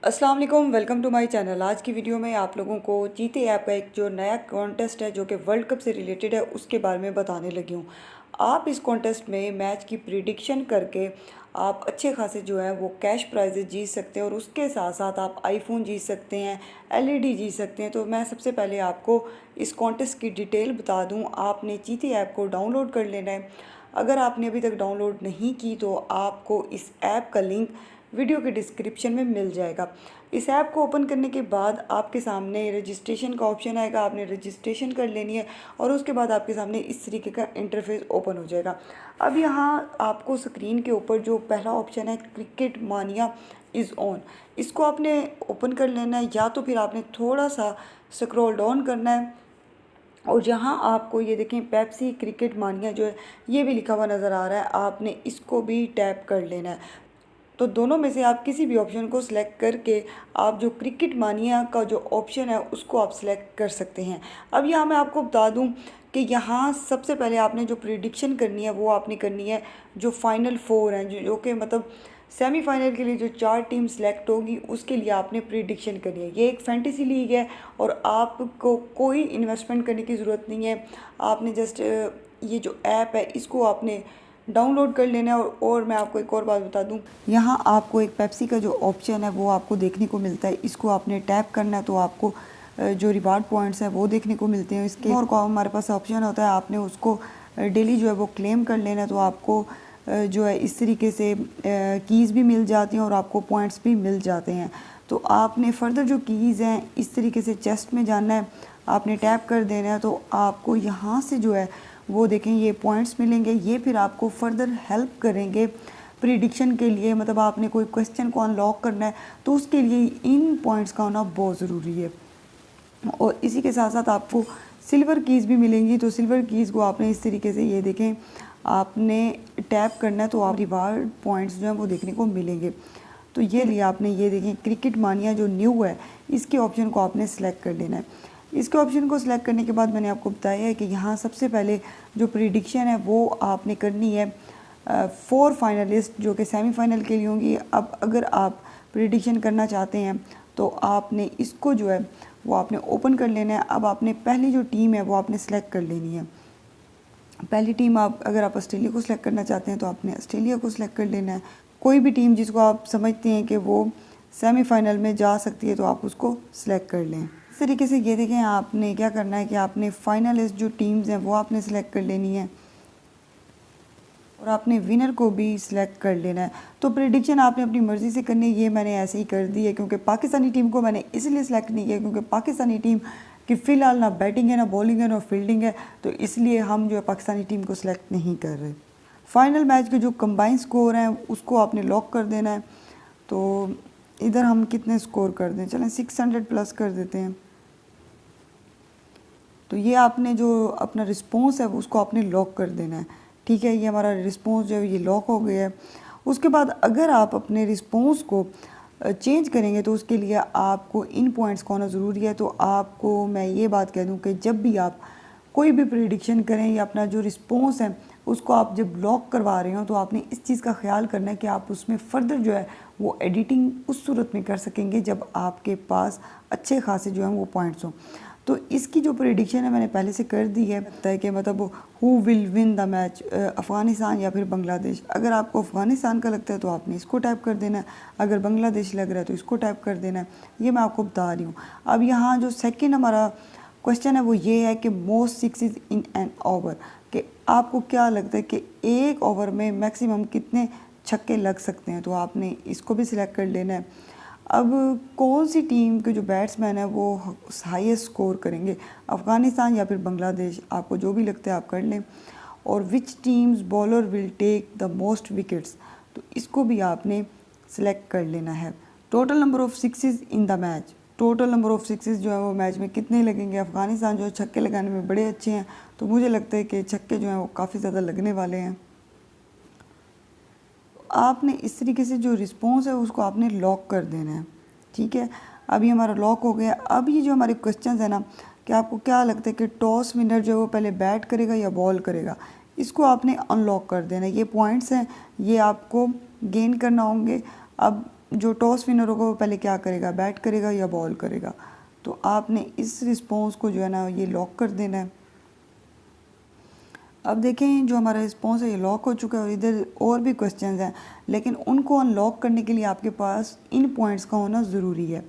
अस्सलाम वालेकुम, welcome to my channel. आज की वीडियो में आप लोगों को जीते ऐप का एक जो नया कॉन्टेस्ट है जो कि वर्ल्ड कप से रिलेटेड है उसके बारे में बताने लगी हूँ। आप इस कॉन्टेस्ट में मैच की प्रिडिक्शन करके आप अच्छे खासे जो है वो कैश प्राइजेज जीत सकते हैं और उसके साथ साथ आप आईफोन जीत सकते हैं, एलईडी जीत सकते हैं। तो मैं सबसे पहले आपको इस कॉन्टेस्ट की डिटेल बता दूँ। आपने जीते ऐप को डाउनलोड कर लेना है। अगर आपने अभी तक डाउनलोड नहीं की तो आपको इस ऐप का लिंक वीडियो के डिस्क्रिप्शन में मिल जाएगा। इस ऐप को ओपन करने के बाद आपके सामने रजिस्ट्रेशन का ऑप्शन आएगा, आपने रजिस्ट्रेशन कर लेनी है और उसके बाद आपके सामने इस तरीके का इंटरफेस ओपन हो जाएगा। अब यहाँ आपको स्क्रीन के ऊपर जो पहला ऑप्शन है क्रिकेट मानिया इज़ ऑन, इसको आपने ओपन कर लेना है या तो फिर आपने थोड़ा सा स्क्रॉल डाउन करना है और यहाँ आपको ये देखें पेप्सी क्रिकेट मानिया जो है ये भी लिखा हुआ नज़र आ रहा है, आपने इसको भी टैप कर लेना है। तो दोनों में से आप किसी भी ऑप्शन को सिलेक्ट करके आप जो क्रिकेट मानिया का जो ऑप्शन है उसको आप सिलेक्ट कर सकते हैं। अब यहाँ मैं आपको बता दूँ कि यहाँ सबसे पहले आपने जो प्रिडिक्शन करनी है वो आपने करनी है जो फाइनल फोर हैं, जो कि मतलब सेमीफाइनल के लिए जो 4 टीम सेलेक्ट होगी उसके लिए आपने प्रिडिक्शन करनी है। ये एक फैंटेसी लीग है और आपको कोई इन्वेस्टमेंट करने की ज़रूरत नहीं है। आपने जस्ट ये जो ऐप है इसको आपने डाउनलोड कर लेना है। और मैं आपको एक और बात बता दूं, यहाँ आपको एक पेप्सी का जो ऑप्शन है वो आपको देखने को मिलता है। इसको आपने टैप करना है तो आपको जो रिवार्ड पॉइंट्स हैं वो देखने को मिलते हैं। इसके और को हमारे पास ऑप्शन होता है, आपने उसको डेली जो है वो क्लेम कर लेना है तो आपको जो है इस तरीके से कीज़ भी मिल जाती हैं और आपको पॉइंट्स भी मिल जाते हैं। तो आपने फर्दर जो कीज़ हैं इस तरीके से चेस्ट में जाना है, आपने टैप कर देना है तो आपको यहाँ से जो है वो देखें ये पॉइंट्स मिलेंगे। ये फिर आपको फर्दर हेल्प करेंगे प्रिडिक्शन के लिए। मतलब आपने कोई क्वेश्चन को अनलॉक करना है तो उसके लिए इन पॉइंट्स का होना बहुत ज़रूरी है। और इसी के साथ साथ आपको सिल्वर कीज़ भी मिलेंगी। तो सिल्वर कीज़ को आपने इस तरीके से ये देखें आपने टैप करना है तो आप रिवार्ड पॉइंट्स जो हैं वो देखने को मिलेंगे। तो ये लिए आपने ये देखें क्रिकेट मानिया जो न्यू है इसके ऑप्शन को आपने सेलेक्ट कर लेना है। इसके ऑप्शन को सिलेक्ट करने के बाद मैंने आपको बताया है कि यहाँ सबसे पहले जो प्रिडिक्शन है वो आपने करनी है 4 फाइनलिस्ट जो कि सेमीफाइनल के लिए होंगी। अब अगर आप प्रिडिक्शन करना चाहते हैं तो आपने इसको जो है वो आपने ओपन कर लेना है। अब आपने पहली जो टीम है वो आपने सेलेक्ट कर लेनी है। पहली टीम आप अगर आप ऑस्ट्रेलिया को सिलेक्ट करना चाहते हैं तो आपने ऑस्ट्रेलिया को सिलेक्ट कर लेना है। कोई भी टीम जिसको आप समझते हैं कि वो सेमीफाइनल में जा सकती है तो आप उसको सिलेक्ट कर लें। इस तरीके से ये देखें आपने क्या करना है कि आपने फाइनलिस्ट जो टीम्स हैं वो आपने सेलेक्ट कर लेनी है और आपने विनर को भी सिलेक्ट कर लेना है। तो प्रेडिक्शन आपने अपनी मर्ज़ी से करनी है। ये मैंने ऐसे ही कर दी है क्योंकि पाकिस्तानी टीम को मैंने इसलिए सिलेक्ट नहीं किया क्योंकि पाकिस्तानी टीम की फ़िलहाल ना बैटिंग है, ना बॉलिंग है, ना फील्डिंग है, तो इसलिए हम जो है पाकिस्तानी टीम को सिलेक्ट नहीं कर रहे। फाइनल मैच के जो कंबाइन स्कोर हैं उसको आपने लॉक कर देना है। तो इधर हम कितने स्कोर कर दें, चलें 600 प्लस कर देते हैं। तो ये आपने जो अपना रिस्पॉन्स है उसको आपने लॉक कर देना है। ठीक है, ये हमारा रिस्पॉन्स जो है ये लॉक हो गया है। उसके बाद अगर आप अपने रिस्पॉन्स को चेंज करेंगे तो उसके लिए आपको इन पॉइंट्स का होना ज़रूरी है। तो आपको मैं ये बात कह दूं कि जब भी आप कोई भी प्रिडिक्शन करें या अपना जो रिस्पॉन्स है उसको आप जब लॉक करवा रहे हो तो आपने इस चीज़ का ख्याल करना है कि आप उसमें फ़र्दर जो है वो एडिटिंग उस सूरत में कर सकेंगे जब आपके पास अच्छे खासे जो हैं वो पॉइंट्स हों। तो इसकी जो प्रेडिक्शन है मैंने पहले से कर दी है, लगता है कि मतलब who will win the match, Afghanistan या फिर बांग्लादेश। अगर आपको अफ़गानिस्तान का लगता है तो आपने इसको टाइप कर देना है, अगर बांग्लादेश लग रहा है तो इसको टाइप कर देना है। ये मैं आपको बता रही हूँ। अब यहाँ जो सेकंड हमारा क्वेश्चन है वो ये है कि most sixes in an over, कि आपको क्या लगता है कि एक ओवर में मैक्सिमम कितने छक्के लग सकते हैं। तो आपने इसको भी सिलेक्ट कर लेना है। अब कौन सी टीम के जो बैट्समैन है वो हाईएस्ट स्कोर करेंगे, अफ़गानिस्तान या फिर बांग्लादेश, आपको जो भी लगता है आप कर लें। और which team's bowler will take the most wickets, तो इसको भी आपने सेलेक्ट कर लेना है। Total number of sixes in the match, total number of sixes जो है वो मैच में कितने लगेंगे। अफ़गानिस्तान जो है छक्के लगाने में बड़े अच्छे हैं तो मुझे लगता है कि छक्के जो हैं वो काफ़ी ज़्यादा लगने वाले हैं। आपने इस तरीके से जो रिस्पॉन्स है उसको आपने लॉक कर देना है। ठीक है, अभी हमारा लॉक हो गया। अब ये जो हमारे क्वेश्चंस है ना कि आपको क्या लगता है कि टॉस विनर जो है वो पहले बैट करेगा या बॉल करेगा, इसको आपने अनलॉक कर देना है। ये पॉइंट्स हैं, ये आपको गेन करना होंगे। अब जो टॉस विनर होगा वो पहले क्या करेगा, बैट करेगा या बॉल करेगा। तो आपने इस रिस्पॉन्स को जो है ना ये लॉक कर देना है। अब देखें जो हमारा रिस्पॉन्स है ये लॉक हो चुका है और इधर और भी क्वेश्चंस हैं, लेकिन उनको अनलॉक करने के लिए आपके पास इन पॉइंट्स का होना ज़रूरी है।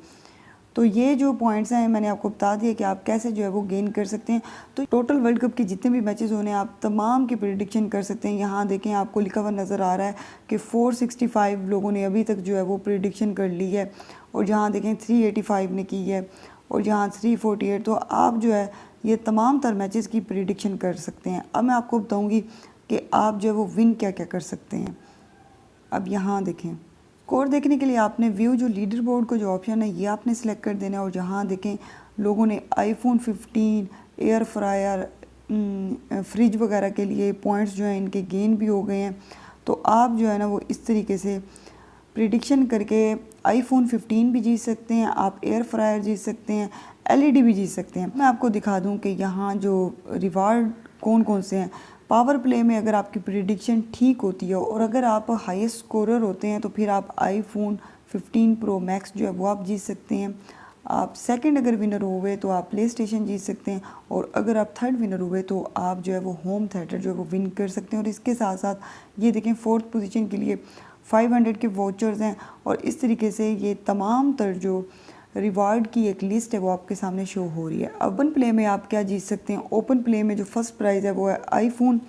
तो ये जो पॉइंट्स हैं मैंने आपको बता दिया कि आप कैसे जो है वो गेन कर सकते हैं। तो टोटल वर्ल्ड कप के जितने भी मैचेस होने हैं आप तमाम की प्रेडिक्शन कर सकते हैं। यहाँ देखें आपको लिखा हुआ नज़र आ रहा है कि 465 लोगों ने अभी तक जो है वो प्रेडिक्शन कर ली है, और जहाँ देखें 385 ने की है, और यहाँ 348। तो आप जो है ये तमाम तर मैचेस की प्रेडिक्शन कर सकते हैं। अब मैं आपको बताऊँगी कि आप जो है वो विन क्या क्या कर सकते हैं। अब यहाँ देखें स्कोर देखने के लिए आपने व्यू जो लीडर बोर्ड का जो ऑप्शन है ये आपने सेलेक्ट कर देना है, और जहाँ देखें लोगों ने आईफोन 15, एयर फ्रायर, फ्रिज वगैरह के लिए पॉइंट्स जो हैं इनके गेन भी हो गए हैं। तो आप जो है ना वो इस तरीके से प्रिडिक्शन करके आईफोन 15 भी जीत सकते हैं, आप एयर फ्रायर जीत सकते हैं, एलईडी भी जीत सकते हैं। मैं आपको दिखा दूं कि यहाँ जो रिवार्ड कौन कौन से हैं। पावर प्ले में अगर आपकी प्रिडिक्शन ठीक होती है और अगर आप हाईएस्ट स्कोरर होते हैं तो फिर आप आईफोन 15 प्रो मैक्स जो है वो आप जीत सकते हैं। आप सेकंड अगर विनर हुए तो आप प्ले स्टेशन जीत सकते हैं, और अगर आप थर्ड विनर हुए तो आप जो है वो होम थिएटर जो है वो विन कर सकते हैं। और इसके साथ साथ ये देखें फोर्थ पोजीशन के लिए 500 के वाउचर्स हैं, और इस तरीके से ये तमाम तर जो रिवार्ड की एक लिस्ट है वो आपके सामने शो हो रही है। ओपन प्ले में आप क्या जीत सकते हैं। ओपन प्ले में जो फर्स्ट प्राइज़ है वो है आईफोन,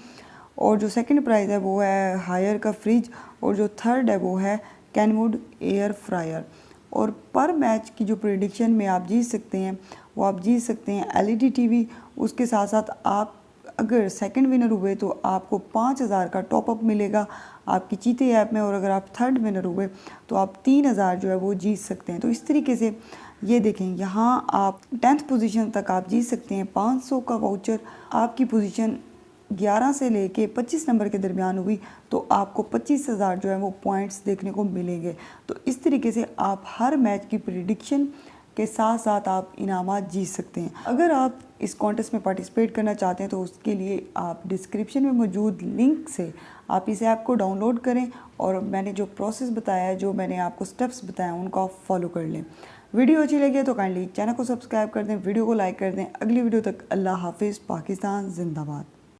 और जो सेकंड प्राइज़ है वो है हायर का फ्रिज, और जो थर्ड है वो है कैनवुड एयर फ्रायर। और पर मैच की जो प्रेडिक्शन में आप जीत सकते हैं वो आप जीत सकते हैं एलईडी टीवी। उसके साथ साथ आप अगर सेकंड विनर हुए तो आपको 5000 का टॉपअप मिलेगा आपकी चीते ऐप में, और अगर आप थर्ड विनर हुए तो आप 3000 जो है वो जीत सकते हैं। तो इस तरीके से ये देखें यहाँ आप 10th पोजीशन तक आप जीत सकते हैं। 500 का वाउचर, आपकी पोजीशन 11 से लेके 25 नंबर के दरमियान हुई तो आपको 25,000 जो है वो पॉइंट्स देखने को मिलेंगे। तो इस तरीके से आप हर मैच की प्रेडिक्शन के साथ साथ आप इनामात जीत सकते हैं। अगर आप इस कॉन्टेस्ट में पार्टिसिपेट करना चाहते हैं तो उसके लिए आप डिस्क्रिप्शन में मौजूद लिंक से आप इस ऐप को डाउनलोड करें, और मैंने जो प्रोसेस बताया है, जो मैंने आपको स्टेप्स बताया उनको आप फॉलो कर लें। वीडियो अच्छी लगी है तो काइंडली चैनल को सब्सक्राइब कर दें, वीडियो को लाइक कर दें। अगली वीडियो तक अल्लाह हाफिज़। पाकिस्तान जिंदाबाद।